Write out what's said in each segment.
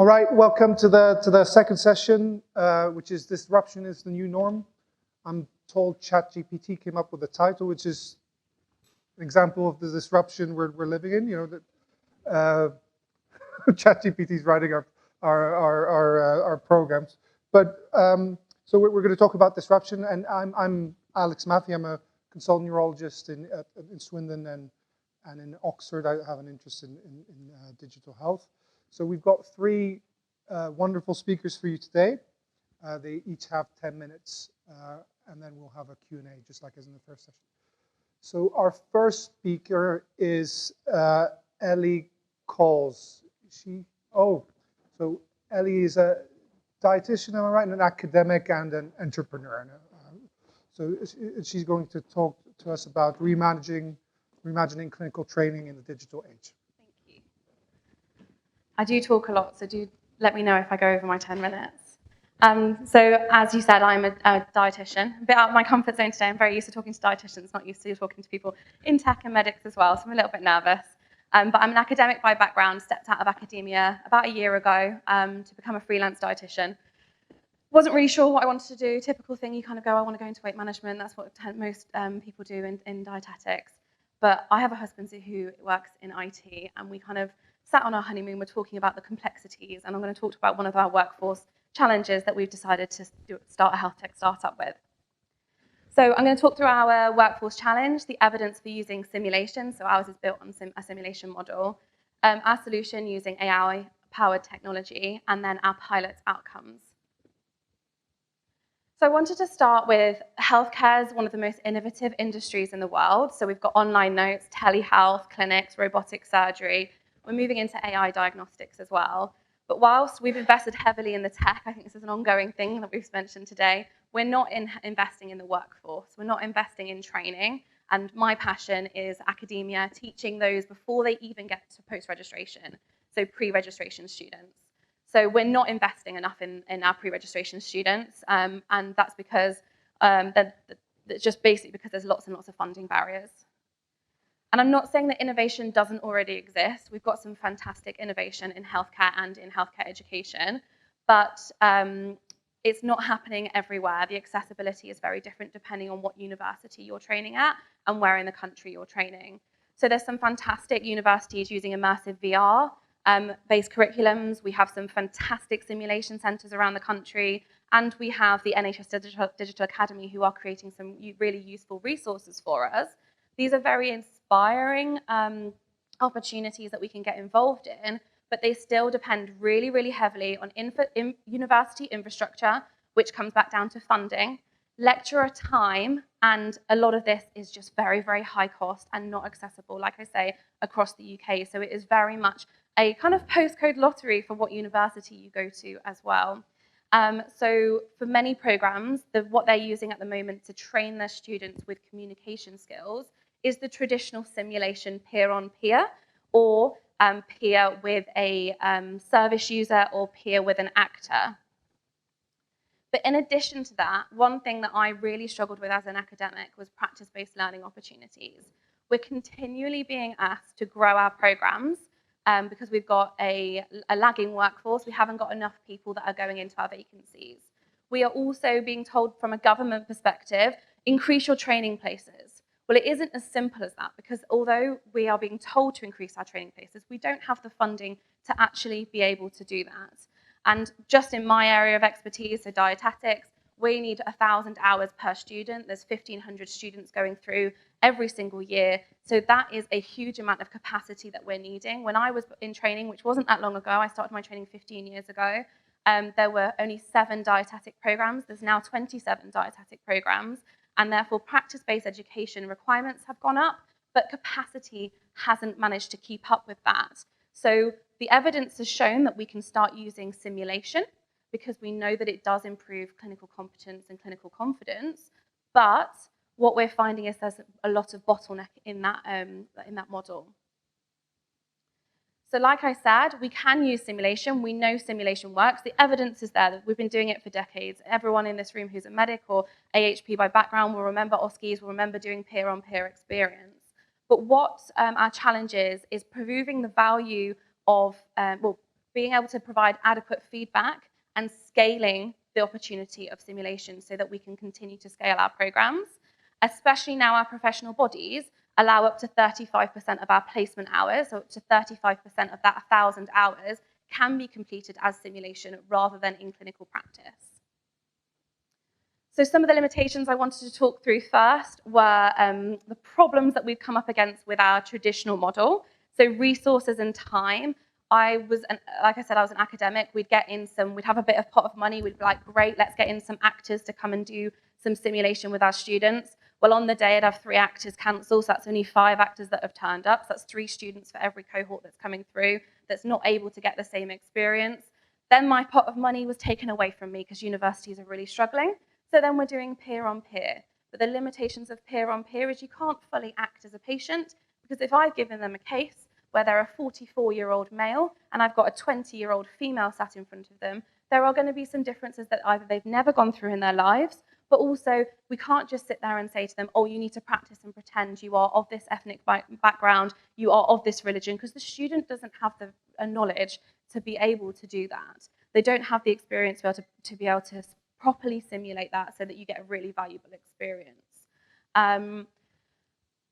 All right, welcome to the second session, which is Disruption is the New Norm. I'm told ChatGPT came up with the title, which is an example of the disruption we're living in. You know that ChatGPT is writing our programs. But so we're going to talk about disruption, and I'm Alex Mathy. I'm a consultant neurologist in Swindon and in Oxford. I have an interest in digital health. So we've got three wonderful speakers for you today. They each have 10 minutes, and then we'll have a Q&A, just like as in the first session. So our first speaker is Ellie Calls. So Ellie is a dietitian, am I right, and an academic and an entrepreneur. So she's going to talk to us about reimagining clinical training in the digital age. Thank you. I do talk a lot, so do let me know if I go over my 10 minutes. So as you said, I'm a dietitian. A bit out of my comfort zone today. I'm very used to talking to dietitians, not used to talking to people in tech and medics as well, so I'm a little bit nervous. But I'm an academic by background, stepped out of academia about a year ago to become a freelance dietitian. Wasn't really sure what I wanted to do. Typical thing, you kind of go, I want to go into weight management. That's what most people do in dietetics. But I have a husband who works in IT, and we kind of sat on our honeymoon, we're talking about the complexities, and I'm going to talk about one of our workforce challenges that we've decided to start a health tech startup with. So I'm going to talk through our workforce challenge, the evidence for using simulation, so ours is built on a simulation model, our solution using AI-powered technology, and then our pilot outcomes. So I wanted to start with healthcare is one of the most innovative industries in the world. So we've got online notes, telehealth, clinics, robotic surgery. We're moving into AI diagnostics as well. But whilst we've invested heavily in the tech, I think this is an ongoing thing that we've mentioned today, we're not investing in the workforce. We're not investing in training. And my passion is academia, teaching those before they even get to post-registration, so pre-registration students. So we're not investing enough in our pre-registration students, and that's because it's just basically because there's lots and lots of funding barriers. And I'm not saying that innovation doesn't already exist. We've got some fantastic innovation in healthcare and in healthcare education, but it's not happening everywhere. The accessibility is very different depending on what university you're training at and where in the country you're training. So there's some fantastic universities using immersive VR based curriculums. We have some fantastic simulation centres around the country, and we have the NHS Digital Academy who are creating some really useful resources for us. These are very inspiring opportunities that we can get involved in, but they still depend really, really heavily on university infrastructure, which comes back down to funding, lecturer time, and a lot of this is just very, very high cost and not accessible, like I say, across the UK. So it is very much a kind of postcode lottery for what university you go to as well. So for many programs, what they're using at the moment to train their students with communication skills is the traditional simulation peer-on-peer, or peer with a service user, or peer with an actor. But in addition to that, one thing that I really struggled with as an academic was practice-based learning opportunities. We're continually being asked to grow our programs because we've got a lagging workforce. We haven't got enough people that are going into our vacancies. We are also being told from a government perspective, increase your training places. Well, it isn't as simple as that, because although we are being told to increase our training places, we don't have the funding to actually be able to do that. And just in my area of expertise, so dietetics, we need 1,000 hours per student. There's 1,500 students going through every single year. So that is a huge amount of capacity that we're needing. When I was in training, which wasn't that long ago, I started my training 15 years ago, there were only 7 dietetic programs. There's now 27 dietetic programs, and therefore practice-based education requirements have gone up, but capacity hasn't managed to keep up with that. So the evidence has shown that we can start using simulation because we know that it does improve clinical competence and clinical confidence, but what we're finding is there's a lot of bottleneck in that model. So like I said, we can use simulation. We know simulation works. The evidence is there. We've been doing it for decades. Everyone in this room who's a medic or AHP by background will remember OSCEs, will remember doing peer-on-peer experience. But what our challenge is proving the value of, being able to provide adequate feedback and scaling the opportunity of simulation so that we can continue to scale our programs, especially now our professional bodies allow up to 35% of our placement hours, so up to 35% of that 1,000 hours can be completed as simulation rather than in clinical practice. So some of the limitations I wanted to talk through first were the problems that we've come up against with our traditional model. So resources and time. Like I said, I was an academic. We'd have a bit of pot of money. We'd be like, great, let's get in some actors to come and do some simulation with our students. Well, on the day, I'd have 3 actors cancel, so that's only 5 actors that have turned up. So that's 3 students for every cohort that's coming through that's not able to get the same experience. Then my pot of money was taken away from me because universities are really struggling. So then we're doing peer-on-peer. But the limitations of peer-on-peer is you can't fully act as a patient, because if I've given them a case where they're a 44-year-old male and I've got a 20-year-old female sat in front of them, there are going to be some differences that either they've never gone through in their lives, but also we can't just sit there and say to them, oh, you need to practice and pretend you are of this ethnic background, you are of this religion, because the student doesn't have the knowledge to be able to do that. They don't have the experience to be able to properly simulate that so that you get a really valuable experience.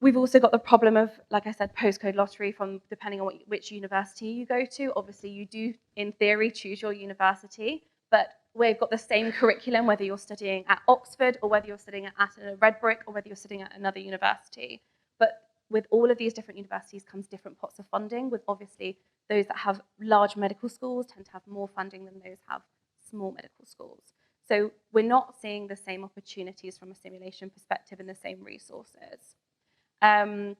We've also got the problem of, like I said, postcode lottery from depending on which university you go to. Obviously, you do, in theory, choose your university, but we've got the same curriculum whether you're studying at Oxford or whether you're studying at a Red Brick or whether you're studying at another university. But with all of these different universities comes different pots of funding, with obviously those that have large medical schools tend to have more funding than those have small medical schools. So we're not seeing the same opportunities from a simulation perspective and the same resources. And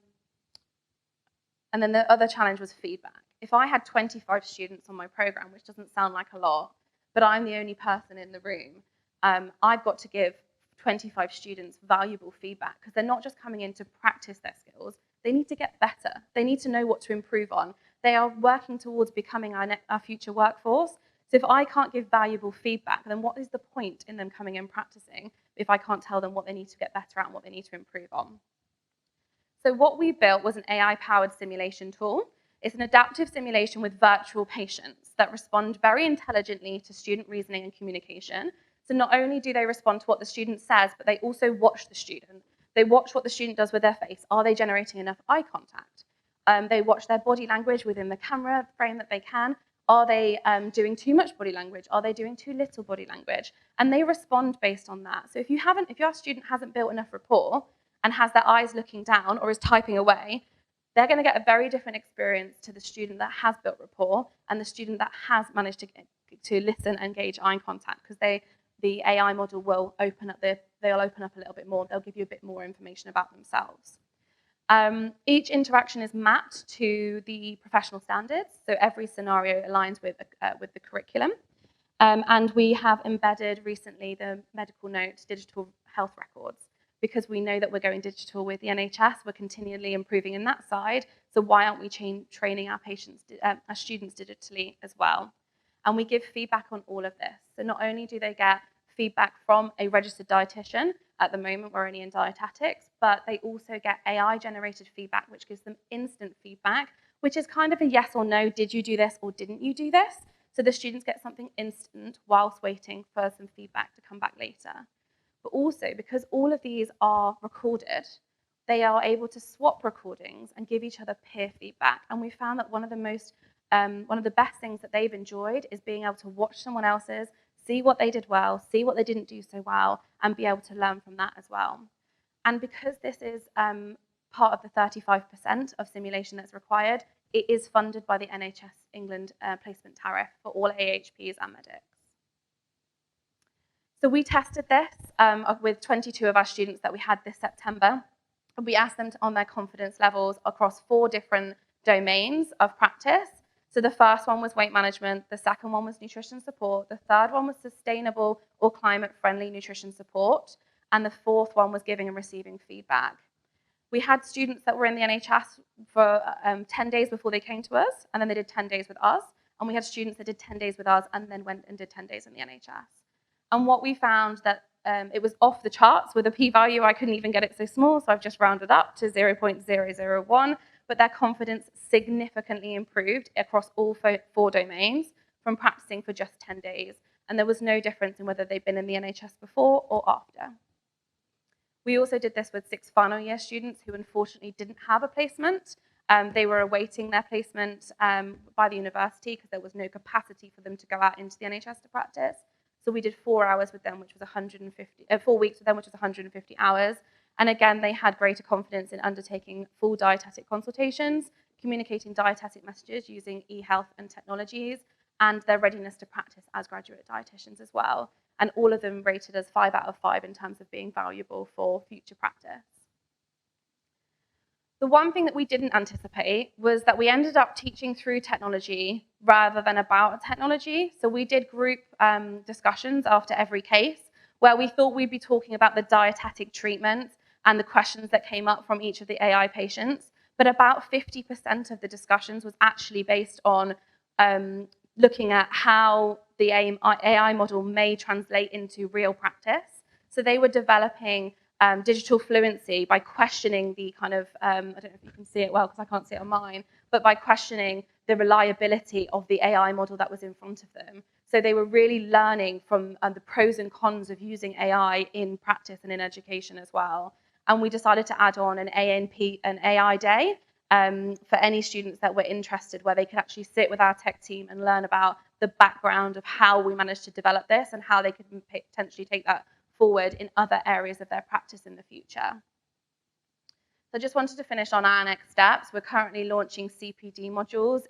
then the other challenge was feedback. If I had 25 students on my program, which doesn't sound like a lot, but I'm the only person in the room, I've got to give 25 students valuable feedback, because they're not just coming in to practice their skills, they need to get better. They need to know what to improve on. They are working towards becoming our future workforce. So if I can't give valuable feedback, then what is the point in them coming and practicing if I can't tell them what they need to get better at and what they need to improve on? So what we built was an AI-powered simulation tool. It's an adaptive simulation with virtual patients that respond very intelligently to student reasoning and communication. So not only do they respond to what the student says, but they also watch the student. They watch what the student does with their face. Are they generating enough eye contact? They watch their body language within the camera frame that they can. Are they doing too much body language? Are they doing too little body language? And they respond based on that. So if your student hasn't built enough rapport and has their eyes looking down or is typing away, they're going to get a very different experience to the student that has built rapport and the student that has managed to listen and engage eye contact, because the AI model will open up they'll open up a little bit more. They'll give you a bit more information about themselves. Each interaction is mapped to the professional standards, so every scenario aligns with the curriculum. And we have embedded recently the medical note digital health records, because we know that we're going digital with the NHS. We're continually improving in that side, so why aren't we training our students digitally as well? And we give feedback on all of this. So not only do they get feedback from a registered dietitian, at the moment we're only in dietetics, but they also get AI-generated feedback, which gives them instant feedback, which is kind of a yes or no, did you do this or didn't you do this? So the students get something instant whilst waiting for some feedback to come back later. But also, because all of these are recorded, they are able to swap recordings and give each other peer feedback. And we found that one of the best things that they've enjoyed is being able to watch someone else's, see what they did well, see what they didn't do so well, and be able to learn from that as well. And because this is part of the 35% of simulation that's required, it is funded by the NHS England placement tariff for all AHPs and medics. So we tested this with 22 of our students that we had this September. We asked them on their confidence levels across 4 different domains of practice. So the first one was weight management, the second one was nutrition support, the third one was sustainable or climate-friendly nutrition support, and the fourth one was giving and receiving feedback. We had students that were in the NHS for 10 days before they came to us, and then they did 10 days with us, and we had students that did 10 days with us and then went and did 10 days in the NHS. And what we found that it was off the charts with a p-value. I couldn't even get it so small, so I've just rounded up to 0.001, but their confidence significantly improved across all 4 domains. from practicing for just 10 days. And there was no difference in whether they'd been in the NHS before or after. We also did this with 6 final year students who unfortunately didn't have a placement. They were awaiting their placement by the university because there was no capacity for them to go out into the NHS to practice. So we did 4 hours with them, which was 4 weeks with them, which was 150 hours. And again, they had greater confidence in undertaking full dietetic consultations, communicating dietetic messages using e-health and technologies, and their readiness to practice as graduate dietitians as well. And all of them rated as 5 out of 5 in terms of being valuable for future practice. The one thing that we didn't anticipate was that we ended up teaching through technology rather than about technology. So we did group discussions after every case where we thought we'd be talking about the dietetic treatment and the questions that came up from each of the AI patients. But about 50% of the discussions was actually based on looking at how the AI model may translate into real practice. So they were developing digital fluency by questioning the kind of, I don't know if you can see it well because I can't see it on mine, but by questioning the reliability of the AI model that was in front of them. So they were really learning from the pros and cons of using AI in practice and in education as well. And we decided to add on an AI day for any students that were interested, where they could actually sit with our tech team and learn about the background of how we managed to develop this and how they could potentially take that forward in other areas of their practice in the future. So I just wanted to finish on our next steps. We're currently launching CPD modules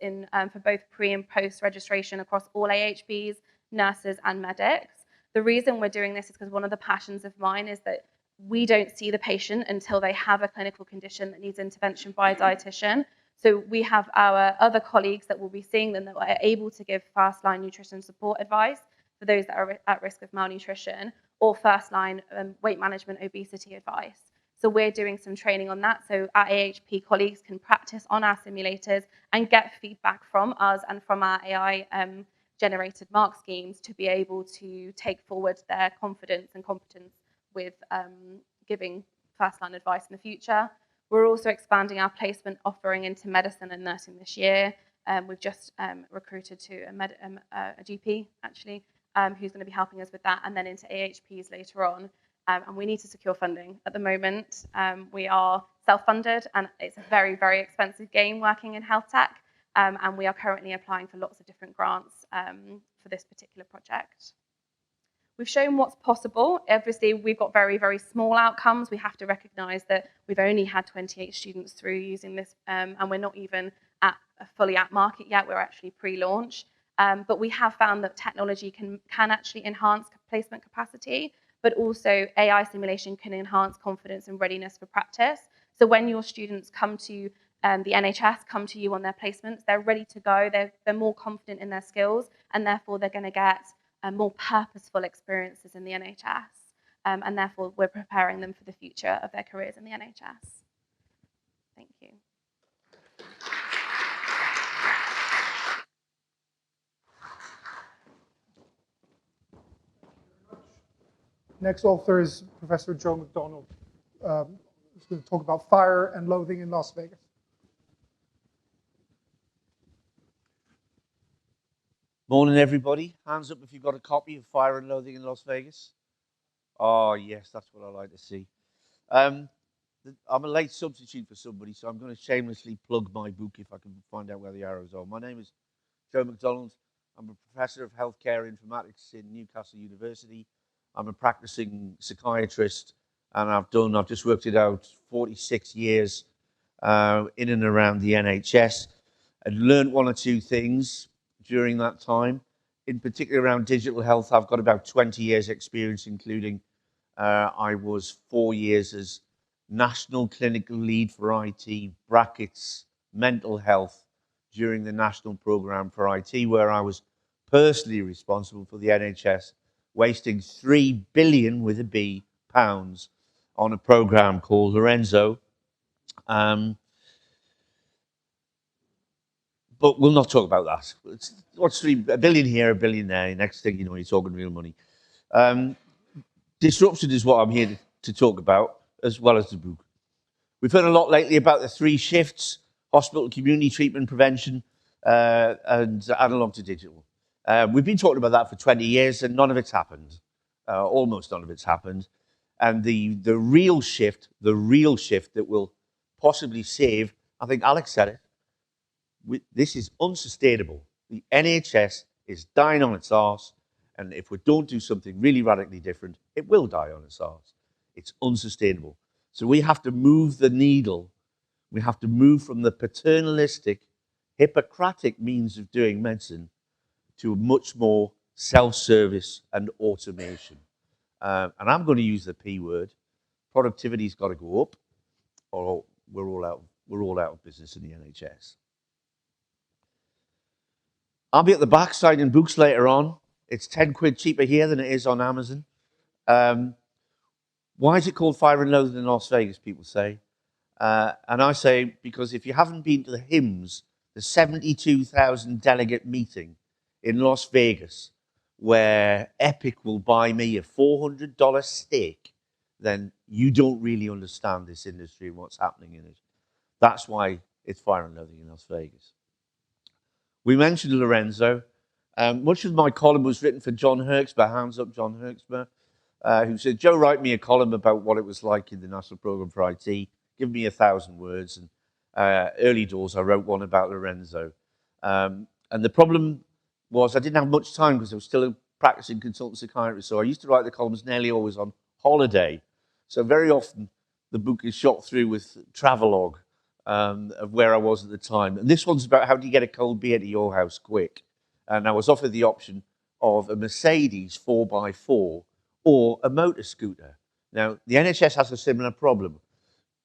for both pre and post registration across all AHPs, nurses and medics. The reason we're doing this is because one of the passions of mine is that we don't see the patient until they have a clinical condition that needs intervention by a dietitian. So we have our other colleagues that will be seeing them that are able to give first-line nutrition support advice for those that are at risk of malnutrition, or first-line weight management obesity advice. So we're doing some training on that, so our AHP colleagues can practice on our simulators and get feedback from us and from our AI generated mark schemes to be able to take forward their confidence and competence with giving first-line advice in the future. We're also expanding our placement offering into medicine and nursing this year. We've just recruited to a GP, actually, who's going to be helping us with that, and then into AHPs later on. And we need to secure funding at the moment. We are self-funded, and it's a very, very expensive game working in health tech. And we are currently applying for lots of different grants for this particular project. We've shown what's possible. Obviously, we've got very, very small outcomes. We have to recognise that we've only had 28 students through using this, and we're not even fully at market yet. We're actually pre-launch. But we have found that technology can actually enhance placement capacity, but also AI simulation can enhance confidence and readiness for practice. So when your students come to the NHS, come to you on their placements, they're ready to go, they're more confident in their skills, and therefore they're going to get more purposeful experiences in the NHS. And therefore we're preparing them for the future of their careers in the NHS. Thank you. Next author is Professor Joe McDonald, who's going to talk about FHIR and Loathing in Las Vegas. Morning, everybody. Hands up if you've got a copy of FHIR and Loathing in Las Vegas. Oh, yes, that's what I like to see. I'm a late substitute for somebody, so I'm going to shamelessly plug my book if I can find out where the arrows are. My name is Joe McDonald. I'm a professor of healthcare informatics in Newcastle University. I'm a practicing psychiatrist, and I've just worked it out, 46 years in and around the NHS. I've learned one or two things during that time, in particular around digital health. I've got about 20 years experience, including I was 4 years as National Clinical Lead for IT, brackets, mental health, during the National Programme for IT, where I was personally responsible for the NHS wasting 3 billion with a B pounds on a programme called Lorenzo. But we'll not talk about that. What's a billion here, a billion there? Next thing you know, you're talking real money. Disruption is what I'm here to talk about, as well as the book. We've heard a lot lately about the 3 shifts: hospital, community treatment, prevention, and analog to digital. We've been talking about that for 20 years and none of it's happened. Almost none of it's happened. And the real shift that will possibly save, I think Alex said it, this is unsustainable. The NHS is dying on its arse, and if we don't do something really radically different, it will die on its arse. It's unsustainable. So we have to move the needle. We have to move from the paternalistic, Hippocratic means of doing medicine to a much more self-service and automation. And I'm going to use the P word. Productivity's got to go up, or we're all out of business in the NHS. I'll be at the back signing books later on. It's 10 quid cheaper here than it is on Amazon. Why is it called Fire and Loathing in Las Vegas, people say? And I say, because if you haven't been to the HIMSS, the 72,000 delegate meeting in Las Vegas, where Epic will buy me a $400 steak, then you don't really understand this industry and what's happening in it. That's why it's Fire and Loathing in Las Vegas. We mentioned Lorenzo. Much of my column was written for John Herxber, hands up John Herxber, who said, Joe, write me a column about what it was like in the National Programme for IT. Give me 1,000 words. And early doors, I wrote one about Lorenzo. And the problem was I didn't have much time because I was still a practicing consultant psychiatrist. So I used to write the columns nearly always on holiday. So very often the book is shot through with travelogue of where I was at the time. And this one's about how do you get a cold beer to your house quick. And I was offered the option of a Mercedes 4x4 or a motor scooter. Now, the NHS has a similar problem.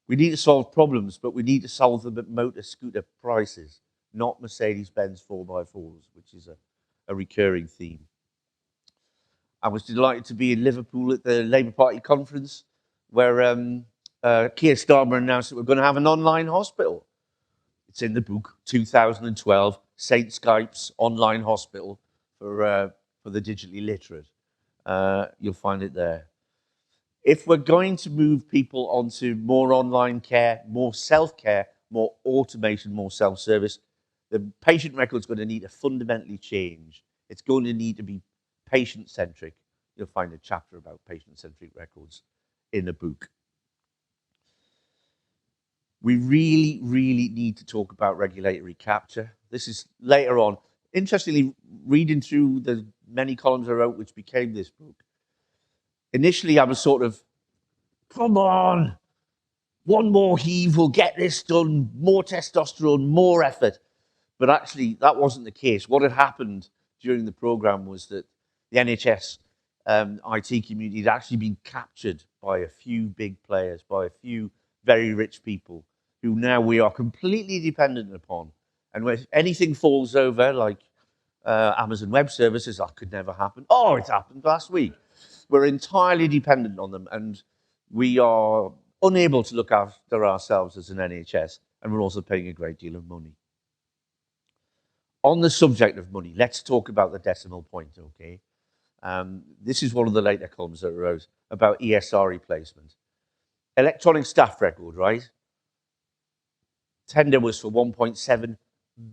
We need to solve problems, but we need to solve them at motor scooter prices, not Mercedes-Benz 4x4s, which is a recurring theme. I was delighted to be in Liverpool at the Labour Party conference, where Keir Starmer announced that we're going to have an online hospital. It's in the book, 2012, St. Skype's online hospital for the digitally literate. You'll find it there. If we're going to move people onto more online care, more self-care, more automation, more self-service, the patient record's going to need to fundamentally change. It's going to need to be patient-centric. You'll find a chapter about patient-centric records in the book. We really, really need to talk about regulatory capture. This is later on. Interestingly, reading through the many columns I wrote, which became this book, initially I was sort of, come on, one more heave, we'll get this done, more testosterone, more effort. But actually, that wasn't the case. What had happened during the program was that the NHS IT community had actually been captured by a few big players, by a few very rich people, who now we are completely dependent upon. And when anything falls over, like Amazon Web Services, that could never happen. Oh, it happened last week. We're entirely dependent on them, and we are unable to look after ourselves as an NHS, and we're also paying a great deal of money. On the subject of money, let's talk about the decimal point, okay? This is one of the later columns that I wrote about ESR replacement. Electronic staff record, right? Tender was for 1.7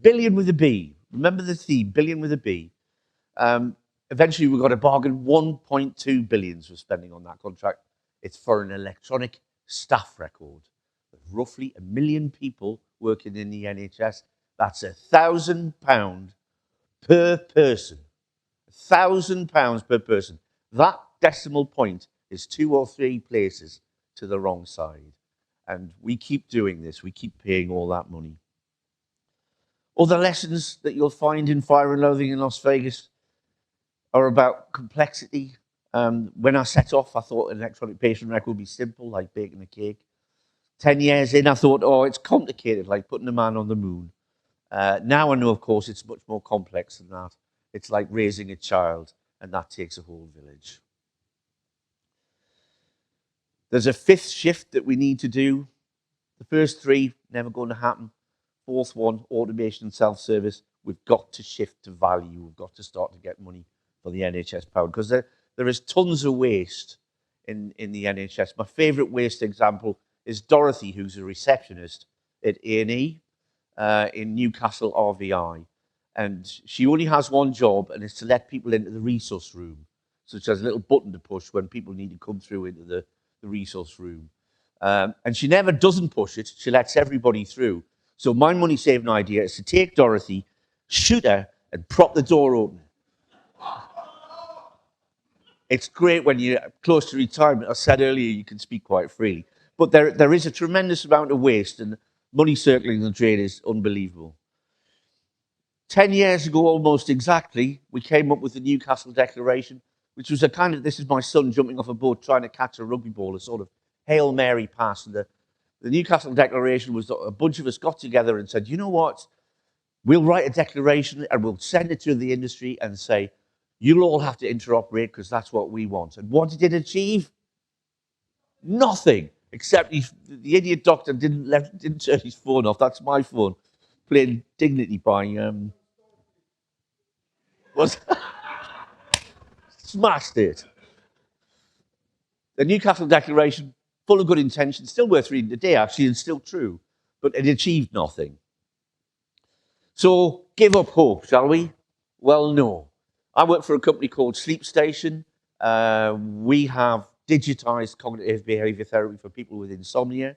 billion with a B. Remember the theme, billion with a B. Eventually, we got a bargain. 1.2 billion was spending on that contract. It's for an electronic staff record. With roughly 1 million people working in the NHS. That's £1,000 per person. £1,000 per person. That decimal point is 2 or 3 places to the wrong side. And we keep doing this. We keep paying all that money. Other lessons that you'll find in Fire and Loathing in Las Vegas are about complexity. When I set off, I thought an electronic patient record would be simple, like baking a cake. 10 years in, I thought, oh, it's complicated, like putting a man on the moon. Now I know, of course, it's much more complex than that. It's like raising a child, and that takes a whole village. There's a 5th shift that we need to do. The first 3, never going to happen. 4th one, automation and self-service. We've got to shift to value. We've got to start to get money for the NHS pound, because there is tons of waste in the NHS. My favourite waste example is Dorothy, who's a receptionist at A&E in Newcastle RVI. And she only has one job, and it's to let people into the resource room. So she has a little button to push when people need to come through into the resource room. And she never doesn't push it. She lets everybody through. So my money-saving idea is to take Dorothy, shoot her, and prop the door open. It's great when you're close to retirement. I said earlier you can speak quite freely. But there is a tremendous amount of waste, and money circling in the drain is unbelievable. 10 years ago, almost exactly, we came up with the Newcastle Declaration, which was a kind of, this is my son jumping off a boat trying to catch a rugby ball, a sort of Hail Mary pass. And the Newcastle Declaration was a bunch of us got together and said, you know what, we'll write a declaration and we'll send it to the industry and say, you'll all have to interoperate because that's what we want. And what did it achieve? Nothing, except the idiot doctor didn't turn his phone off. That's my phone, playing Dignity by... was smashed it. The Newcastle Declaration, full of good intentions, still worth reading today, actually, and still true, but it achieved nothing. So give up hope, shall we? Well, no. I work for a company called Sleep Station. We have digitized cognitive behavior therapy for people with insomnia.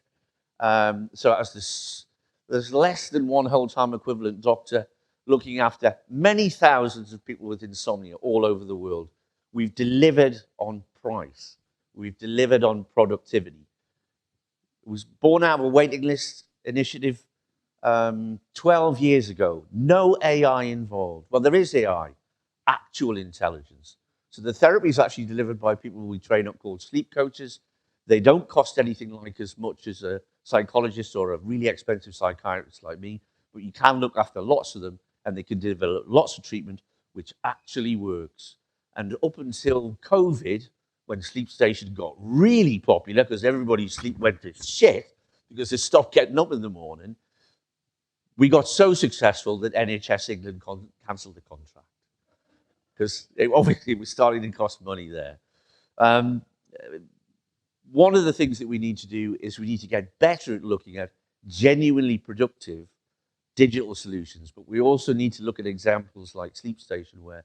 So as there's less than one whole-time equivalent doctor looking after many thousands of people with insomnia all over the world. We've delivered on price. We've delivered on productivity. It was born out of a waiting list initiative 12 years ago. No AI involved. Well, there is AI, actual intelligence. So the therapy is actually delivered by people we train up called sleep coaches. They don't cost anything like as much as a psychologist or a really expensive psychiatrist like me, but you can look after lots of them, and they can develop lots of treatment which actually works. And up until COVID, when Sleep Station got really popular because everybody's sleep went to shit because they stopped getting up in the morning, we got so successful that NHS England cancelled the contract because obviously it was starting to cost money there. One of the things that we need to do is we need to get better at looking at genuinely productive digital solutions, but we also need to look at examples like Sleep Station, where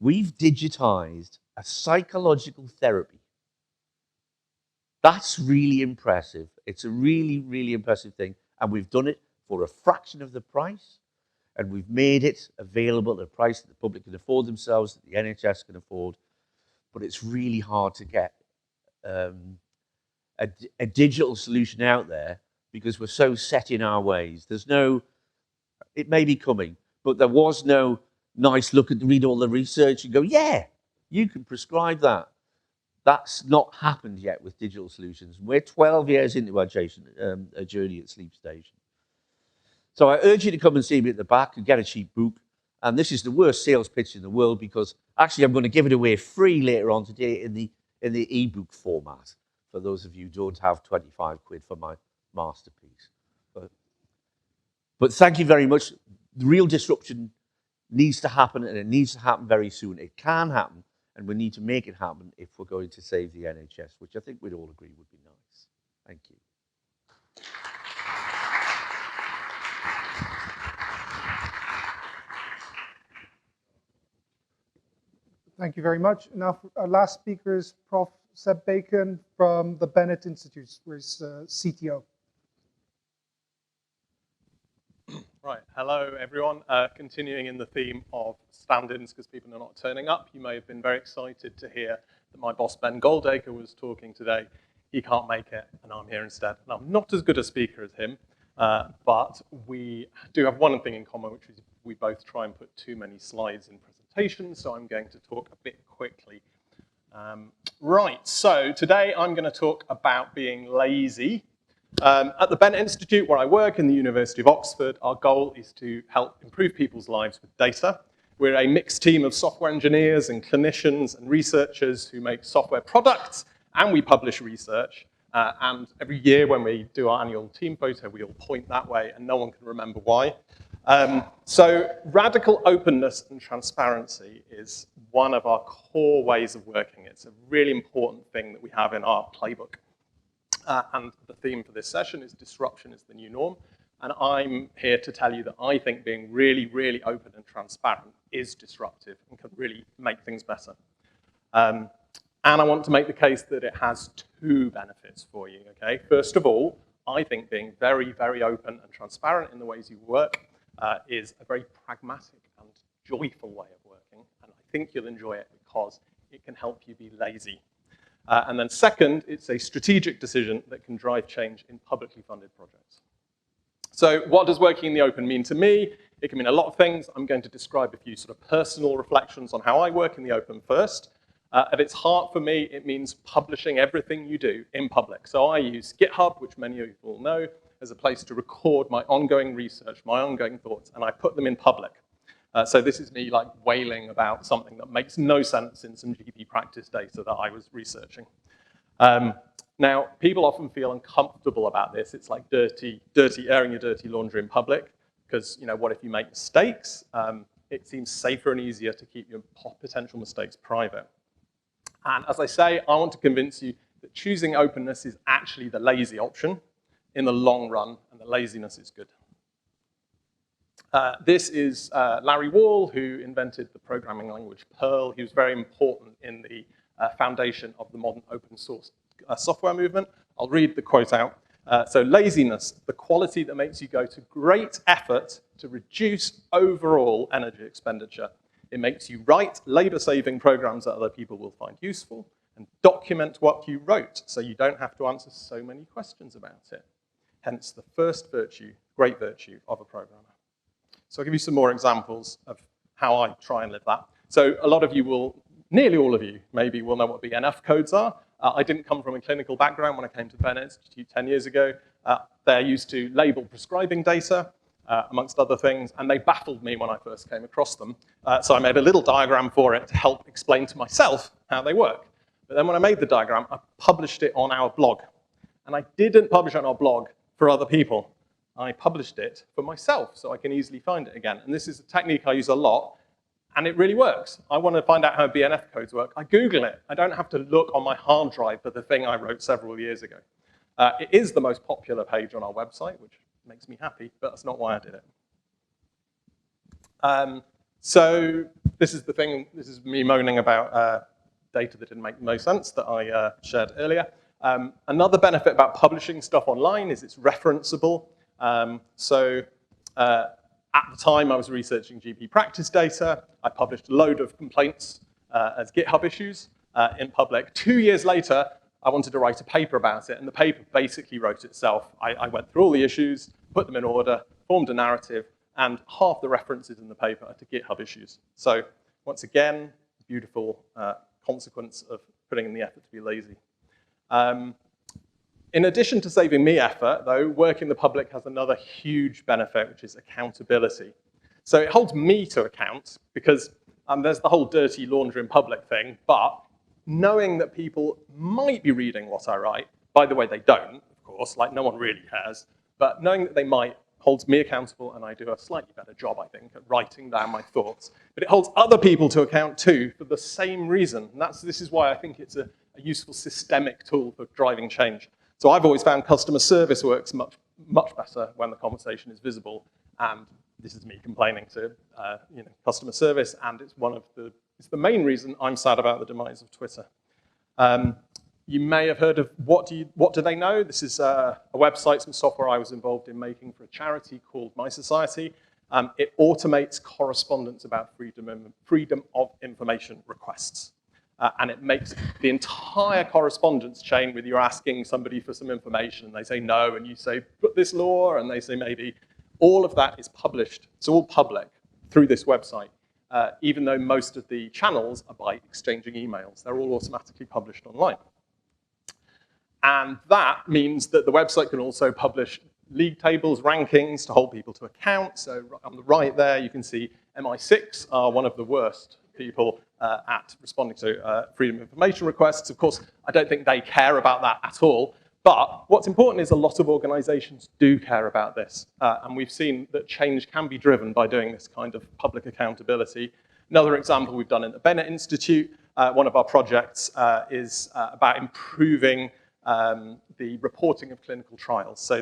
we've digitized a psychological therapy. That's really impressive. It's a really, really impressive thing, and we've done it for a fraction of the price, and we've made it available at a price that the public can afford themselves, that the NHS can afford, but it's really hard to get a digital solution out there because we're so set in our ways. There's no, it may be coming, but there was no nice look at, read all the research and go, yeah, you can prescribe that. That's not happened yet with digital solutions. We're 12 years into our journey at Sleep Station. So I urge you to come and see me at the back and get a cheap book. And this is the worst sales pitch in the world because actually I'm going to give it away free later on today in the ebook format for those of you who don't have 25 quid for my masterpiece. But thank you very much. The real disruption needs to happen, and it needs to happen very soon. It can happen, and we need to make it happen if we're going to save the NHS, which I think we'd all agree would be nice. Thank you. Thank you very much. Now, our last speaker is Prof. Seb Bacon from the Bennett Institute, where he's CTO. Right, hello everyone. Continuing in the theme of stand-ins because people are not turning up, you may have been very excited to hear that my boss Ben Goldacre was talking today. He can't make it, and I'm here instead. And I'm not as good a speaker as him, but we do have one thing in common, which is we both try and put too many slides in presentations, so I'm going to talk a bit quickly. Right, so today I'm going to talk about being lazy. At the Bennett Institute, where I work in the University of Oxford, our goal is to help improve people's lives with data. We're a mixed team of software engineers and clinicians and researchers who make software products, and we publish research. And every year when we do our annual team photo, we all point that way, and no one can remember why. So radical openness and transparency is one of our core ways of working. It's a really important thing that we have in our playbook. And the theme for this session is disruption is the new norm. And I'm here to tell you that I think being really, really open and transparent is disruptive and can really make things better. And I want to make the case that it has two benefits for you, okay? First of all, I think being very, very open and transparent in the ways you work is a very pragmatic and joyful way of working, and I think you'll enjoy it because it can help you be lazy. And then second, it's a strategic decision that can drive change in publicly funded projects. So what does working in the open mean to me? It can mean a lot of things. I'm going to describe a few sort of personal reflections on how I work in the open first. At its heart for me, it means publishing everything you do in public. So I use GitHub, which many of you will know, as a place to record my ongoing research, my ongoing thoughts, and I put them in public. So this is me like wailing about something that makes no sense in some GP practice data that I was researching. Now, people often feel uncomfortable about this. It's like airing your dirty laundry in public, because what if you make mistakes? It seems safer and easier to keep your potential mistakes private. And as I say, I want to convince you that choosing openness is actually the lazy option in the long run, and the laziness is good. This is Larry Wall, who invented the programming language Perl. He was very important in the foundation of the modern open source software movement. I'll read the quote out. So laziness, the quality that makes you go to great effort to reduce overall energy expenditure. It makes you write labor-saving programs that other people will find useful and document what you wrote so you don't have to answer so many questions about it. Hence the first virtue, great virtue of a programmer. So I'll give you some more examples of how I try and live that. So a lot of you will, nearly all of you maybe, will know what BNF codes are. I didn't come from a clinical background when I came to Bennett Institute 10 years ago. They're used to label prescribing data, amongst other things, and they baffled me when I first came across them. So I made a little diagram for it to help explain to myself how they work. But then when I made the diagram, I published it on our blog. And I didn't publish it on our blog for other people. I published it for myself so I can easily find it again. And this is a technique I use a lot, and it really works. I want to find out how BNF codes work. I Google it. I don't have to look on my hard drive for the thing I wrote several years ago. It is the most popular page on our website, which makes me happy, but that's not why I did it. So this is the thing, this is me moaning about data that didn't make no sense that I shared earlier. Another benefit about publishing stuff online is it's referenceable. At the time I was researching GP practice data, I published a load of complaints as GitHub issues in public. 2 years later, I wanted to write a paper about it, and the paper basically wrote itself. I went through all the issues, put them in order, formed a narrative, and half the references in the paper are to GitHub issues. So once again, beautiful consequence of putting in the effort to be lazy. In addition to saving me effort, though, work in the public has another huge benefit, which is accountability. So it holds me to account because there's the whole dirty laundry in public thing, but knowing that people might be reading what I write, by the way, they don't, of course, like no one really cares, but knowing that they might holds me accountable, and I do a slightly better job, I think, at writing down my thoughts. But it holds other people to account too for the same reason. And this is why I think it's a useful systemic tool for driving change. So I've always found customer service works much better when the conversation is visible. And this is me complaining to customer service, and it's it's the main reason I'm sad about the demise of Twitter. You may have heard of What Do They Know? This is a website, some software I was involved in making for a charity called My Society. It automates correspondence about freedom of information requests. And it makes the entire correspondence chain with you asking somebody for some information, and they say no, and you say, put this law, and they say maybe. All of that is published. It's all public through this website, even though most of the channels are by exchanging emails. They're all automatically published online. And that means that the website can also publish league tables, rankings to hold people to account. So on the right there, you can see MI6 are one of the worst people at responding to freedom of information requests. Of course, I don't think they care about that at all. But what's important is a lot of organizations do care about this. And we've seen that change can be driven by doing this kind of public accountability. Another example we've done in the Bennett Institute, one of our projects is about improving the reporting of clinical trials. So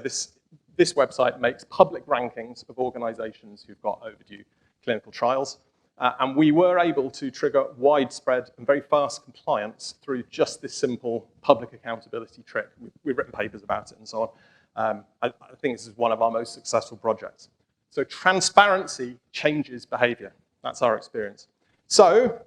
this website makes public rankings of organizations who've got overdue clinical trials. And we were able to trigger widespread and very fast compliance through just this simple public accountability trick. We've written papers about it and so on. I think this is one of our most successful projects. So transparency changes behavior. That's our experience. So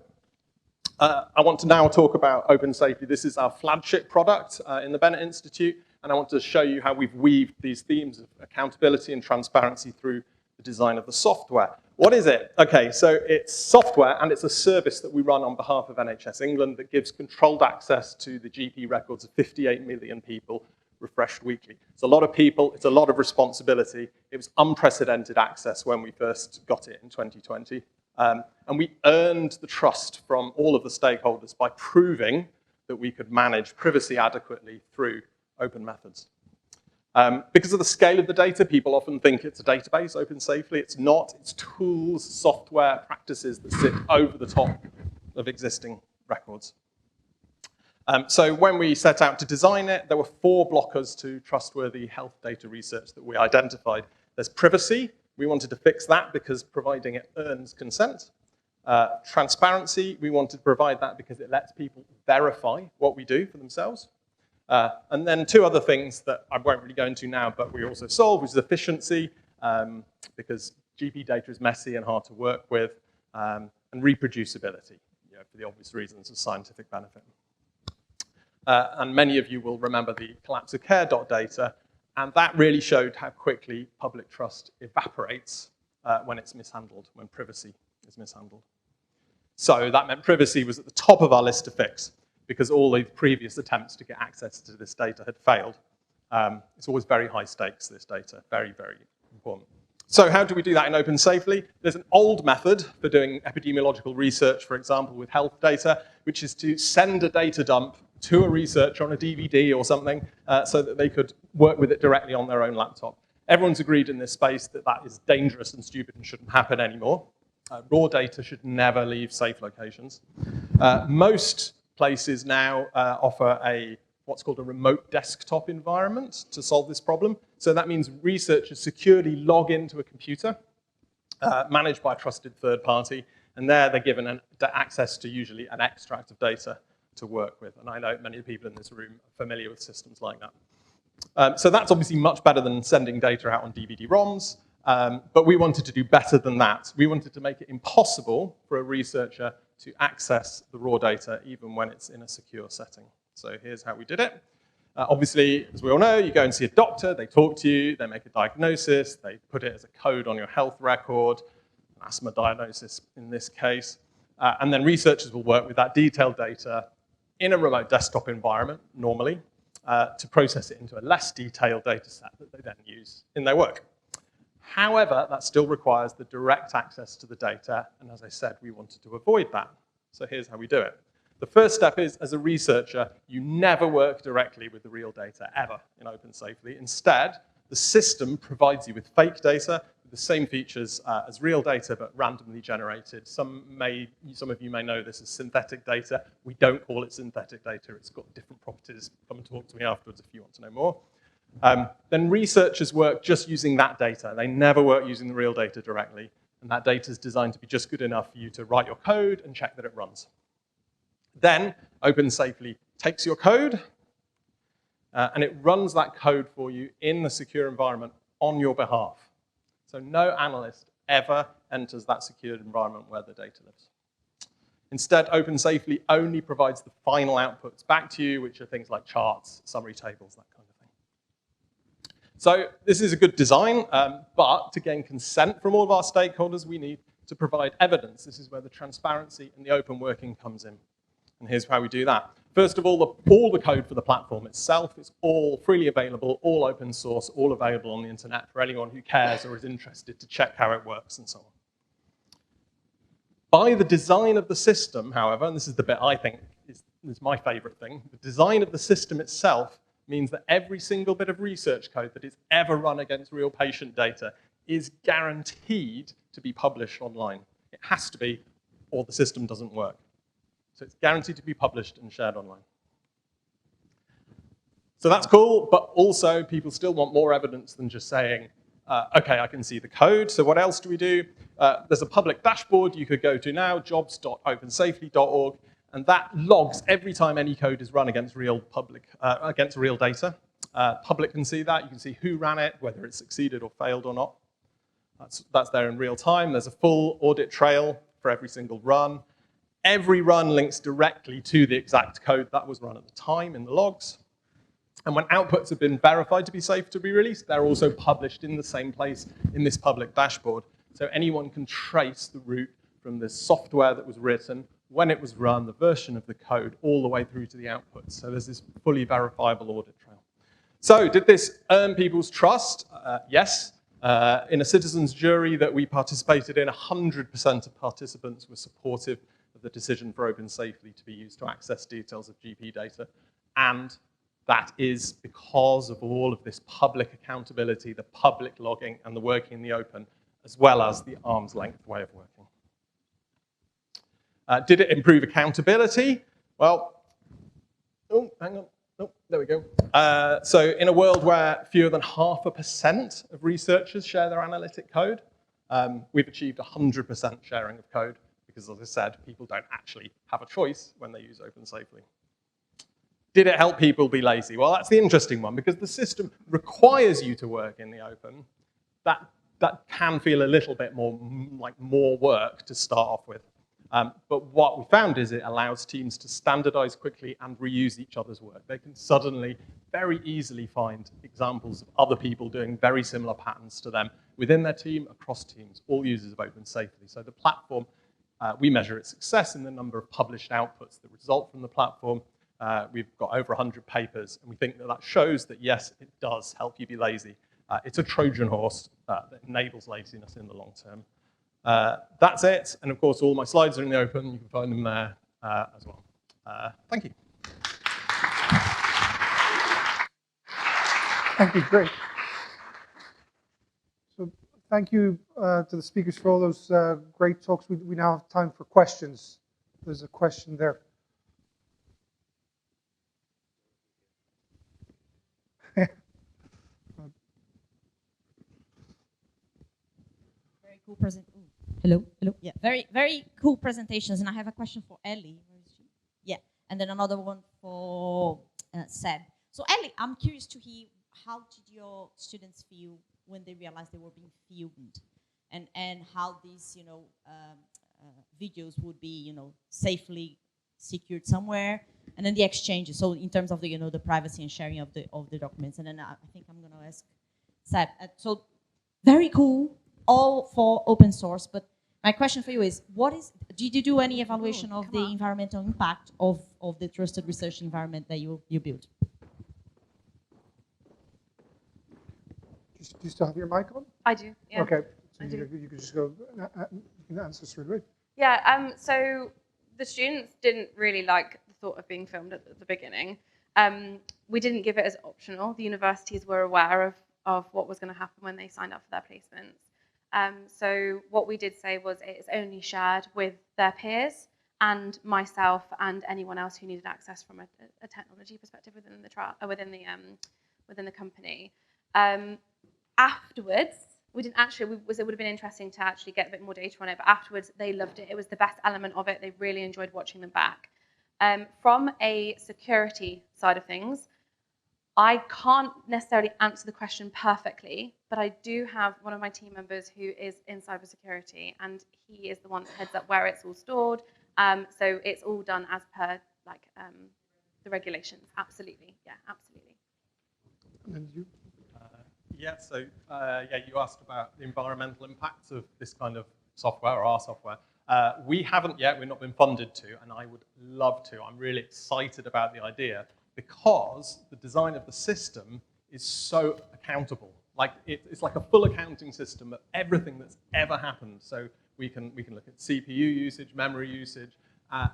I want to now talk about open safety. This is our flagship product in the Bennett Institute, and I want to show you how we've weaved these themes of accountability and transparency through the design of the software. What is it? Okay, so it's software, and it's a service that we run on behalf of NHS England that gives controlled access to the GP records of 58 million people, refreshed weekly. It's a lot of people, it's a lot of responsibility. It was unprecedented access when we first got it in 2020. And we earned the trust from all of the stakeholders by proving that we could manage privacy adequately through open methods. Because of the scale of the data, people often think it's a database, open safely. It's not. It's tools, software, practices that sit over the top of existing records. So when we set out to design it, there were 4 blockers to trustworthy health data research that we identified. There's privacy. We wanted to fix that because providing it earns consent. Transparency, we wanted to provide that because it lets people verify what we do for themselves. And then 2 other things that I won't really go into now, but we also solve, which is efficiency, because GP data is messy and hard to work with, and reproducibility, for the obvious reasons of scientific benefit. And many of you will remember the collapse of care.data, and that really showed how quickly public trust evaporates when it's mishandled, when privacy is mishandled. So that meant privacy was at the top of our list to fix, because all the previous attempts to get access to this data had failed. It's always very high stakes, this data, very, very important. So how do we do that in open safely? There's an old method for doing epidemiological research, for example, with health data, which is to send a data dump to a researcher on a DVD or something so that they could work with it directly on their own laptop. Everyone's agreed in this space that that is dangerous and stupid and shouldn't happen anymore. Raw data should never leave safe locations. Most places now offer what's called a remote desktop environment to solve this problem. So that means researchers securely log into a computer managed by a trusted third party, and there they're given access to usually an extract of data to work with. And I know many of the people in this room are familiar with systems like that. So that's obviously much better than sending data out on DVD-ROMs, but we wanted to do better than that. We wanted to make it impossible for a researcher to access the raw data even when it's in a secure setting. So here's how we did it. Obviously, as we all know, you go and see a doctor, they talk to you, they make a diagnosis, they put it as a code on your health record, an asthma diagnosis in this case, and then researchers will work with that detailed data in a remote desktop environment, normally, to process it into a less detailed data set that they then use in their work. However, that still requires the direct access to the data, and as I said, we wanted to avoid that. So here's how we do it. The first step is, as a researcher, you never work directly with the real data, ever, in open safely. Instead, the system provides you with fake data, with the same features as real data, but randomly generated. Some of you may know this as synthetic data. We don't call it synthetic data. It's got different properties. Come and talk to me afterwards if you want to know more. Then researchers work just using that data. They never work using the real data directly, and that data is designed to be just good enough for you to write your code and check that it runs. Then Open Safely takes your code, and it runs that code for you in the secure environment on your behalf. So no analyst ever enters that secured environment where the data lives. Instead, Open Safely only provides the final outputs back to you, which are things like charts, summary tables, that kind of thing. So this is a good design, but to gain consent from all of our stakeholders, we need to provide evidence. This is where the transparency and the open working comes in. And here's how we do that. First of all the code for the platform itself is all freely available, all open source, all available on the internet for anyone who cares or is interested to check how it works and so on. By the design of the system, however, and this is the bit I think is my favorite thing, the design of the system itself means that every single bit of research code that is ever run against real patient data is guaranteed to be published online. It has to be, or the system doesn't work. So it's guaranteed to be published and shared online. So that's cool, but also people still want more evidence than just saying, okay, I can see the code. So what else do we do? There's a public dashboard you could go to now, jobs.opensafely.org, and that logs every time any code is run against real data. Public can see that. You can see who ran it, whether it succeeded or failed or not. That's there in real time. There's a full audit trail for every single run. Every run links directly to the exact code that was run at the time in the logs. And when outputs have been verified to be safe to be released, they're also published in the same place in this public dashboard. So anyone can trace the route from the software that was written, when it was run, the version of the code, all the way through to the outputs. So there's this fully verifiable audit trail. So did this earn people's trust? Yes. In a citizens' jury that we participated in, 100% of participants were supportive of the decision for OpenSafely to be used to access details of GP data. And that is because of all of this public accountability, the public logging, and the working in the open, as well as the arm's length way of working. Did it improve accountability? Well, oh, hang on. Oh, there we go. So in a world where fewer than 0.5% of researchers share their analytic code, we've achieved 100% sharing of code because, as I said, people don't actually have a choice when they use OpenSafely. Did it help people be lazy? Well, that's the interesting one because the system requires you to work in the open. That can feel a little bit more like more work to start off with. But what we found is it allows teams to standardize quickly and reuse each other's work. They can suddenly very easily find examples of other people doing very similar patterns to them within their team, across teams, all users of OpenSafely. So the platform, we measure its success in the number of published outputs that result from the platform. We've got over 100 papers, and we think that shows that, yes, it does help you be lazy. It's a Trojan horse that enables laziness in the long term. That's it, and of course all my slides are in the open. You can find them there as well. Thank you. Thank you, great. So thank you to the speakers for all those great talks. We now have time for questions. There's a question there. Very cool Hello. Yeah, very cool presentations. And I have a question for Ellie. Where is she? Yeah, and then another one for Seb. So Ellie, I'm curious to hear, how did your students feel when they realized they were being filmed, and how these videos would be safely secured somewhere, and then the exchanges. So in terms of the the privacy and sharing of the documents. And then I think I'm going to ask Seb. So very cool, all for open source. But my question for you is, did you do any evaluation of the environmental impact of the trusted research environment that you built? Do you still have your mic on? I do, yeah. Okay, so I do. you can just go, you can answer straight away. Yeah, so the students didn't really like the thought of being filmed at the beginning. We didn't give it as optional. The universities were aware of what was going to happen when they signed up for their placements. So what we did say was it is only shared with their peers and myself and anyone else who needed access from a technology perspective within the company. Afterwards, we didn't actually. It would have been interesting to actually get a bit more data on it. But afterwards, they loved it. It was the best element of it. They really enjoyed watching them back. From a security side of things, I can't necessarily answer the question perfectly, but I do have one of my team members who is in cybersecurity, and he is the one that heads up where it's all stored. So it's all done as per the regulations. Absolutely, yeah, absolutely. And then you. You asked about the environmental impacts of this kind of software, or our software. We haven't yet, we've not been funded to, and I would love to. I'm really excited about the idea because the design of the system is so accountable. Like it's like a full accounting system of everything that's ever happened. So we can look at CPU usage, memory usage,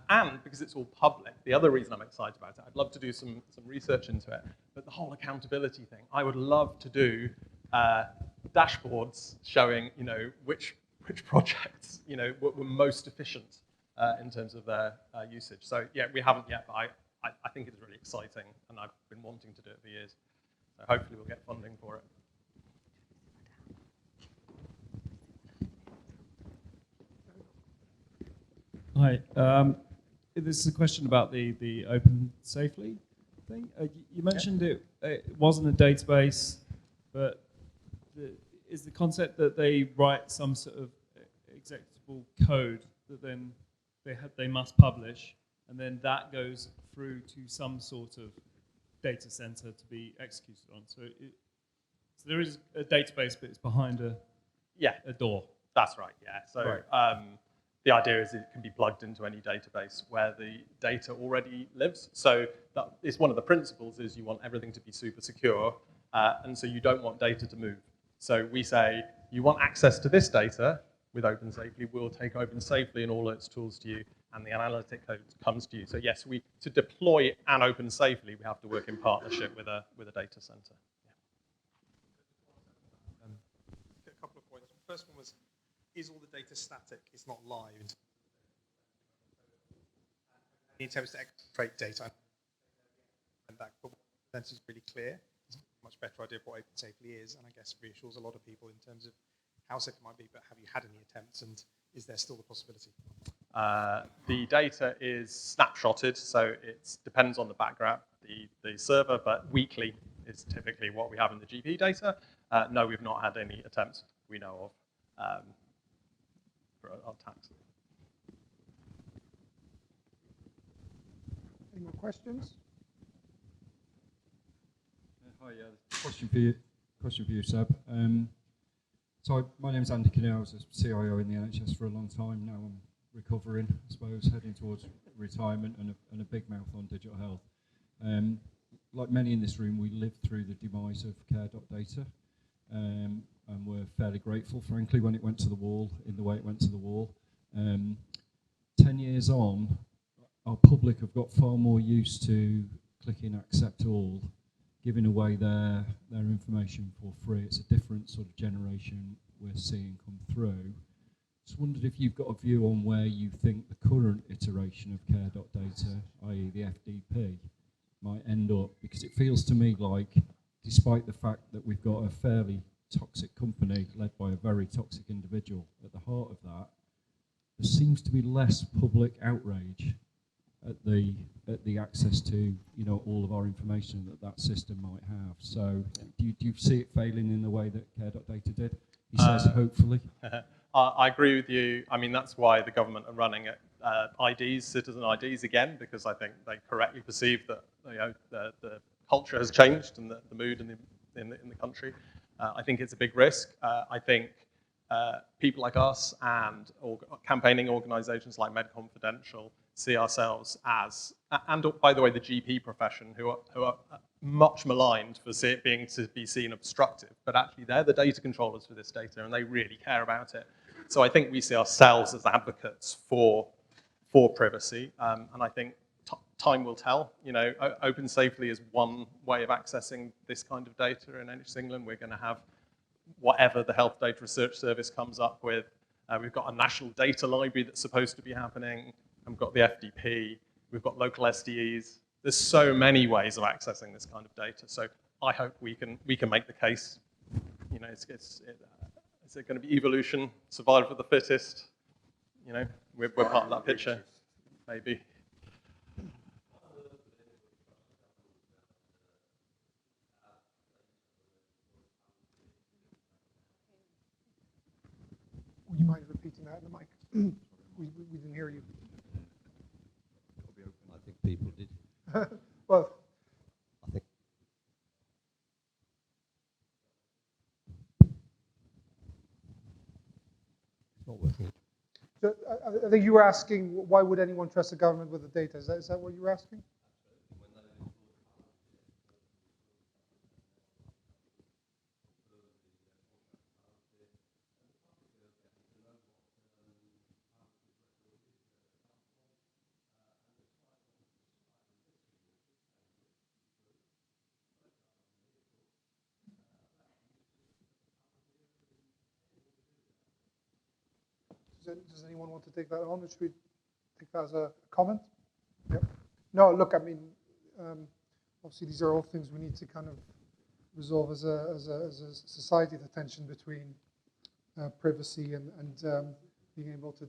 and because it's all public, the other reason I'm excited about it, I'd love to do some research into it, but the whole accountability thing, I would love to do dashboards showing, which projects, were most efficient in terms of their usage. So yeah, we haven't yet, but I think it's really exciting, and I've been wanting to do it for years. So hopefully we'll get funding for it. Hi. This is a question about the open safely thing. You mentioned it wasn't a database, but is the concept that they write some sort of executable code that then they must publish, and then that goes through to some sort of data center to be executed on. So there is a database, but it's behind a door. That's right. Yeah. So. Right. The idea is it can be plugged into any database where the data already lives. So that is one of the principles, is you want everything to be super secure, and so you don't want data to move. So we say, you want access to this data with Open Safely, we'll take Open Safely and all its tools to you, and the analytic code comes to you. So yes, to deploy an Open Safely, we have to work in partnership with a data center. A couple of points. The first one was, is all the data static? It's not live. Any attempts to extract data and back, but that is really clear. It's a much better idea of what Open Safely is, and I guess reassures a lot of people in terms of how safe it might be. But have you had any attempts, and is there still the possibility? The data is snapshotted, so it depends on the background, the server, but weekly is typically what we have in the GP data. No, we've not had any attempts we know of. For our tax. Any more questions? Hi, question for you, Seb. So my name's Andy Kinnear. I was a CIO in the NHS for a long time. Now I'm recovering, I suppose, heading towards retirement and a big mouth on digital health. Like many in this room, we lived through the demise of care.data. And we're fairly grateful, frankly, when it went to the wall, in the way it went to the wall. 10 years on, our public have got far more used to clicking accept all, giving away their information for free. It's a different sort of generation we're seeing come through. Just wondered if you've got a view on where you think the current iteration of care.data, i.e. the FDP, might end up, because it feels to me like, despite the fact that we've got a fairly toxic company led by a very toxic individual at the heart of that, there seems to be less public outrage at the access to all of our information that system might have. So do you see it failing in the way that care.data did? He says hopefully. I agree with you. I mean, that's why the government are running IDs, citizen IDs again, because I think they correctly perceive that the culture has changed and the mood in the country. I think it's a big risk. I think people like us and campaigning organisations like Med Confidential see ourselves as, and by the way, the GP profession, who are much maligned for being to be seen obstructive, but actually they're the data controllers for this data and they really care about it. So I think we see ourselves as advocates for privacy, and I think time will tell. Open Safely is one way of accessing this kind of data in NHS England. We're going to have whatever the Health Data Research Service comes up with. We've got a national data library that's supposed to be happening. And we've got the FDP. We've got local SDEs. There's so many ways of accessing this kind of data. So I hope we can make the case. Is it going to be evolution, survival of the fittest? We're part of that picture, maybe. Would you mind repeating that in the mic? we didn't hear you. I think people did. Well, I think. It's not working. so I think you were asking, why would anyone trust the government with the data? Is that what you were asking? Does anyone want to take that on, or should we take that as a comment? Yep. No, look, I mean, obviously these are all things we need to kind of resolve as a society, the tension between privacy and being able to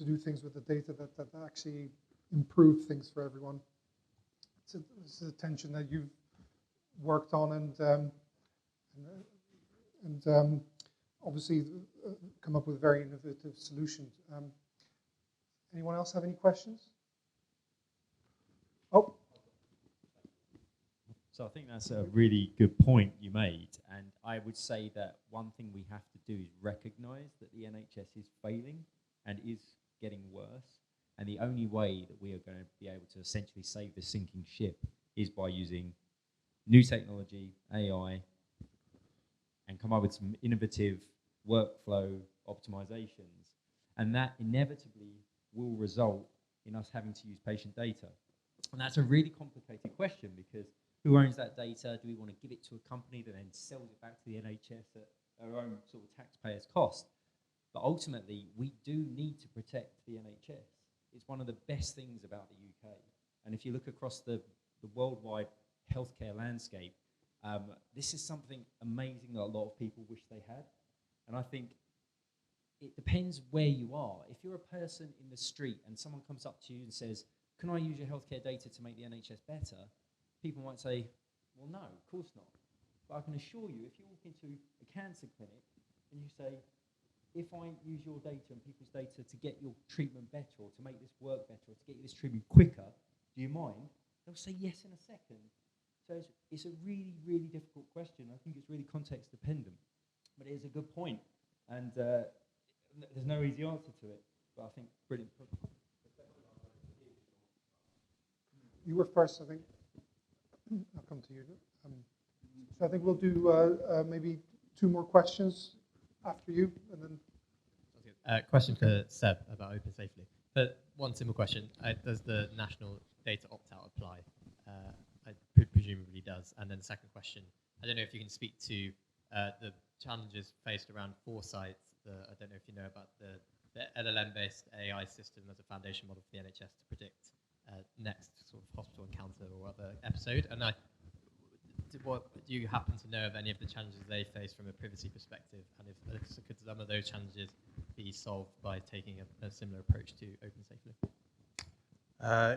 do things with the data that actually improve things for everyone. It's a tension that you've worked on and obviously come up with very innovative solutions. Anyone else have any questions? Oh. So I think that's a really good point you made, and I would say that one thing we have to do is recognise that the NHS is failing and is getting worse, and the only way that we are going to be able to essentially save the sinking ship is by using new technology, AI, and come up with some innovative workflow optimizations, and that inevitably will result in us having to use patient data. And that's a really complicated question, because who owns that data? Do we want to give it to a company that then sells it back to the NHS at our own sort of taxpayers' cost? But ultimately, we do need to protect the NHS. It's one of the best things about the UK. And if you look across the worldwide healthcare landscape, this is something amazing that a lot of people wish they had. And I think it depends where you are. If you're a person in the street and someone comes up to you and says, "Can I use your healthcare data to make the NHS better?" people might say, "Well, no, of course not." But I can assure you, if you walk into a cancer clinic and you say, "If I use your data and people's data to get your treatment better, or to make this work better, or to get you this treatment quicker, do you mind?" they'll say yes in a second. So it's a really, really difficult question. I think it's really context dependent. But it is a good point. And there's no easy answer to it. But I think brilliant. You were first, I think. I'll come to you. So I think we'll do maybe 2 more questions after you, and then. Question for Seb about Open Safely. But one simple question: does the national data opt-out apply? I presumably does. And then the second question: I don't know if you can speak to the challenges faced around foresight. I don't know if you know about the LLM-based AI system as a foundation model for the NHS to predict next sort of hospital encounter or other episode. And do you happen to know of any of the challenges they face from a privacy perspective? And if could some of those challenges be solved by taking a similar approach to Open Safely?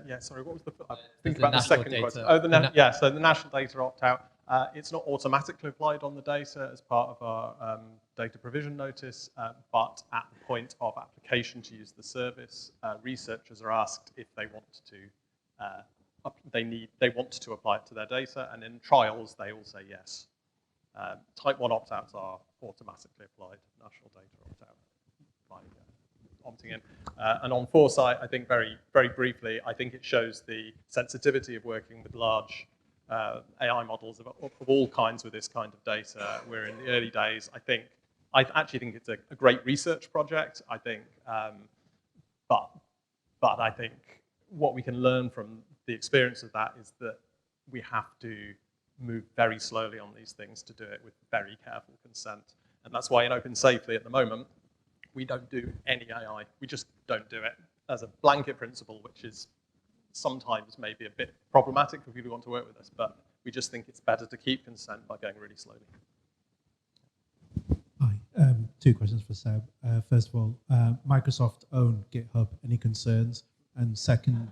Yeah, sorry, what was the... I think about the second question. Oh, so the national data opt-out, it's not automatically applied on the data as part of our data provision notice, but at the point of application to use the service, researchers are asked if they want to apply it to their data, and in trials they all say yes. Type 1 opt-outs are automatically applied, national data opt-out by opting in. And on foresight, I think very, very briefly, I think it shows the sensitivity of working with large AI models of all kinds with this kind of data. We're in the early days. I actually think it's a great research project. I think, but I think what we can learn from the experience of that is that we have to move very slowly on these things to do it with very careful consent. And that's why in Open Safely at the moment, we don't do any AI. We just don't do it as a blanket principle, which is sometimes maybe a bit problematic for people who want to work with us, but we just think it's better to keep consent by going really slowly. Hi, 2 questions for Seb. First of all, Microsoft own GitHub. Any concerns? And secondly,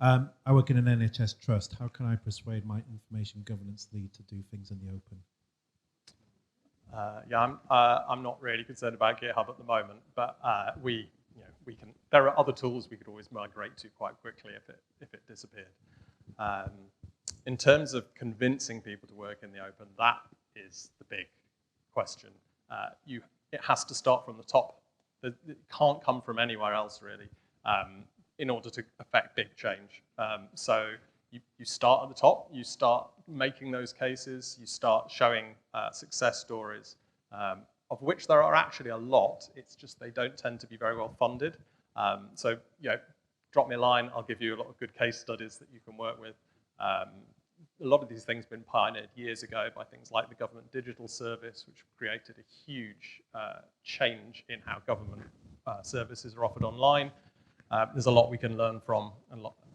I work in an NHS trust. How can I persuade my information governance lead to do things in the open? I'm not really concerned about GitHub at the moment, but we can. There are other tools we could always migrate to quite quickly if it disappeared. In terms of convincing people to work in the open, that is the big question. It has to start from the top. It can't come from anywhere else really in order to affect big change. So you start at the top, you start making those cases, you start showing success stories, of which there are actually a lot. It's just they don't tend to be very well funded. So drop me a line, I'll give you a lot of good case studies that you can work with. A lot of these things have been pioneered years ago by things like the Government Digital Service, which created a huge change in how government services are offered online. There's a lot we can learn from,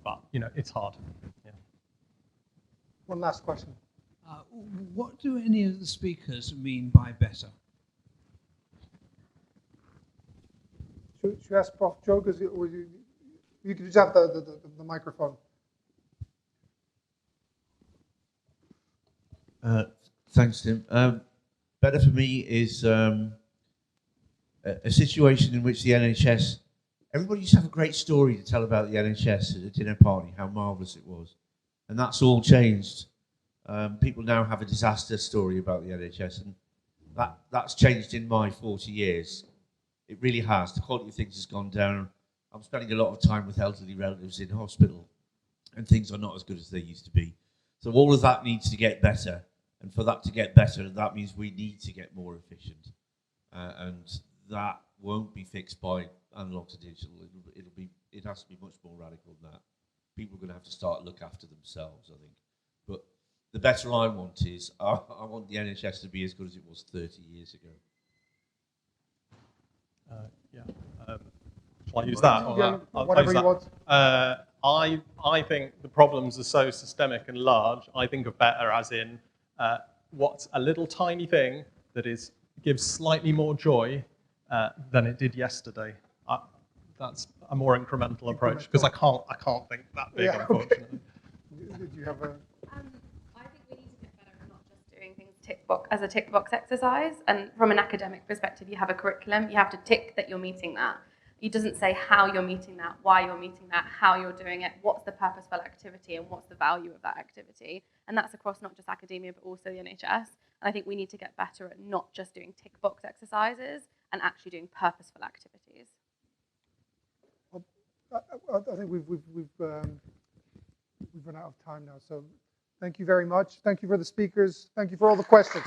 but it's hard. Yeah. One last question. What do any of the speakers mean by better? Should you ask Prof. Joe? Because you could just have the microphone. Thanks, Tim. Better for me is a situation in which the NHS, everybody used to have a great story to tell about the NHS at a dinner party, how marvellous it was. And that's all changed. People now have a disaster story about the NHS, and that's changed in my 40 years. It really has. The quality of things has gone down. I'm spending a lot of time with elderly relatives in hospital, and things are not as good as they used to be. So all of that needs to get better. And for that to get better, that means we need to get more efficient. And that won't be fixed by analog to digital. It has to be much more radical than that. People are going to have to start to look after themselves, I think. But the better I want is, I want the NHS to be as good as it was 30 years ago. Shall I use that? Or Yeah, whatever you want. I think the problems are so systemic and large. I think of better as in what's a little tiny thing that gives slightly more joy than it did yesterday. That's a more incremental approach because I can't think that big, unfortunately. Did you have a? I think we need to get better at not just doing things as a tick box exercise. And from an academic perspective, you have a curriculum. You have to tick that you're meeting that. It doesn't say how you're meeting that, why you're meeting that, how you're doing it, what's the purposeful activity, and what's the value of that activity. And that's across not just academia, but also the NHS. And I think we need to get better at not just doing tick box exercises and actually doing purposeful activities. I think we've run out of time now. So thank you very much. Thank you for the speakers. Thank you for all the questions.